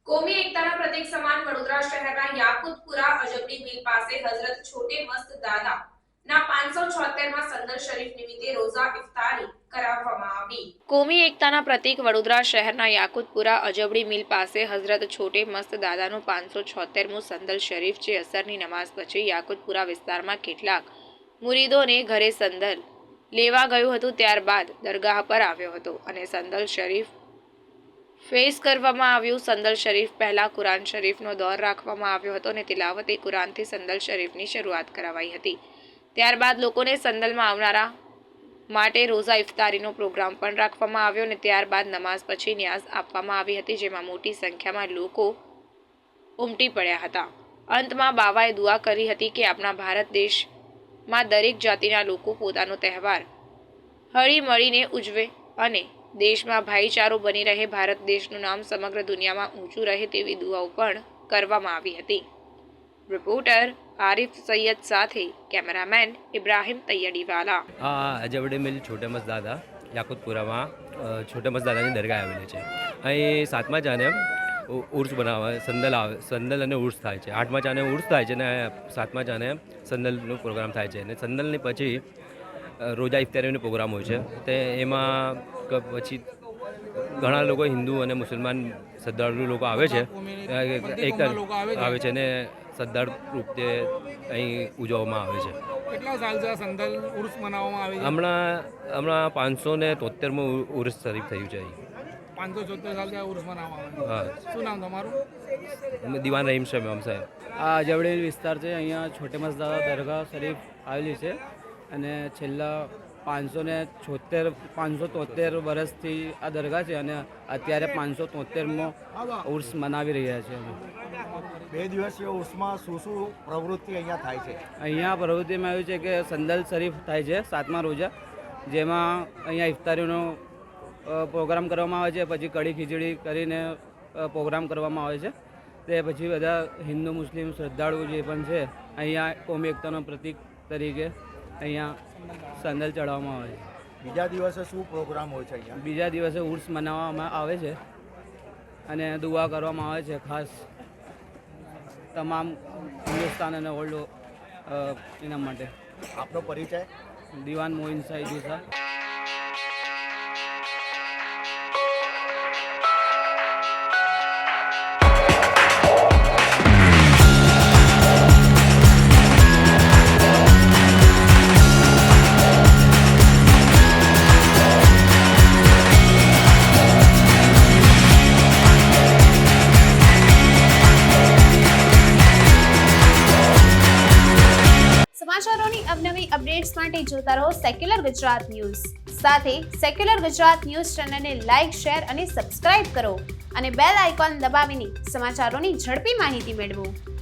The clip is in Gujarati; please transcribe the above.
કોમી એકતાના પ્રતીક સમાન વડોદરા શહેરના યાકુતપુરા અજબડી મિલ પાસે હઝરત છોટે મસ્ત દાદાના 576માં સંદર શરીફ નિમિત્તે રોઝા ઇફતારી કરાવવામાં આવી। કોમી એકતાના પ્રતીક વડોદરા શહેરના યાકુતપુરા અજબડી મિલ પાસે હઝરત છોટે મસ્ત દાદાનું 576મું સંદલ શરીફ જે અસરની નમાઝ પછી યાકુતપુરા વિસ્તારમાં કેટલાક મુરીદોને ઘરે સંદલ લેવા ગયું હતું, ત્યારબાદ દરગાહ પર આવ્યો હતો અને સંદલ શરીફ ફેસ કરવામાં આવ્યું। સંદલ શરીફ પહેલા કુરાન શરીફનો દોર રાખવામાં આવ્યો હતો અને તિલાવત એ કુરાનથી સંદલ શરીફની શરૂઆત કરાવાઈ હતી। ત્યારબાદ લોકોને સંદલમાં આવનારા માટે રોઝા ઇફતારીનો પ્રોગ્રામ પણ રાખવામાં આવ્યો અને ત્યારબાદ નમાઝ પછી ન્યાઝ આપવામાં આવી હતી, જેમાં મોટી સંખ્યામાં લોકો ઉમટી પડ્યા હતા। અંતમાં બાવાએ દુઆ કરી હતી કે આપણા ભારત દેશમાં દરેક જાતિના લોકો પોતાનો તહેવાર હળી મળીને ઉજવે અને દેશમાં ભાઈચારો બની રહે, ભારત દેશનું નામ સમગ્ર દુનિયામાં ઊંચું રહે તેવી દુઆઓ પણ કરવામાં આવી હતી। રિપોર્ટર આરિફ સૈયદ સાથે કેમેરામેન ઇબ્રાહિમ તૈયડીવાલા। અજબડી મિલ છોટે મસ્ત દાદા યાકુતપુરામાં છોટે મસ્ત દાદાની દરગાહ આવેલી છે। અહીં 7મા ચાને ઉર્સ બનાવે સંદલ અને ઉર્સ થાય છે। 8મા ચાને ઉર્સ થાય છે અને 7મા ચાને સંદલનો પ્રોગ્રામ થાય છે અને સંદલની પછી રોજા ઇફતારીનો પ્રોગ્રામ હોય છે। તે એમાં પછી ઘણા લોકો હિન્દુ અને મુસલમાન શ્રદ્ધાળુ લોકો આવે છે, એક આવે છે અને શ્રદ્ધાળુ રૂપે અહીં ઉજવવામાં આવે છે। કેટલા સાલ છે સંદલ ઉર્સ મનાવવામાં આવે છે? હમણાં 573મું ઉર્સ શરીફ થયું છે। 574 સાલ થી ઉર્સ મનાવવામાં આવે છે। શું નામ તમારું? દીવાન રહીમ શમીમ સાહેબ। આ અજબડી વિસ્તાર છે, અહીંયા છોટે મસ્ત દાદા દરગાહ શરીફ આવેલી છે અને છેલ્લા 573 વર્ષથી આ દરગાહ છે અને અત્યારે 573મો ઉર્સ મનાવી રહ્યા છે। 2 દિવસીય ઉર્સમાં શું શું પ્રવૃત્તિ અહીંયા થાય છે? અહીંયા પ્રવૃત્તિમાં આવ્યું છે કે સંદલ શરીફ થાય છે 7મા રોજા, જેમાં અહીંયા ઇફતારીનો પ્રોગ્રામ કરવામાં આવે છે, પછી કઢી ખીચડી કરીને પ્રોગ્રામ કરવામાં આવે છે। તે પછી બધા હિન્દુ મુસ્લિમ શ્રદ્ધાળુ જે પણ છે અહીંયા કોમી એકતાનો પ્રતીક તરીકે અહીંયા સંદલ ચડાવવામાં આવે છે। બીજા દિવસે શું પ્રોગ્રામ હોય છે અહીંયા? બીજા દિવસે ઉર્સ મનાવવામાં આવે છે અને દુઆ કરવામાં આવે છે ખાસ તમામ હિન્દુસ્તાન અને વર્લ્ડ એના માટે। આપનો પરિચય? દીવાન મોઇન સાઈજી સર। સમાચારોની અવનવી અપડેટ્સ માટે જોતા રહો સેક્યુલર ગુજરાત ન્યૂઝ। સાથે સેક્યુલર ગુજરાત ન્યૂઝ ચેનલને લાઇક, શેર અને સબસ્ક્રાઇબ કરો અને બેલ આઇકોન દબાવીને સમાચારોની ઝડપી માહિતી મેળવો।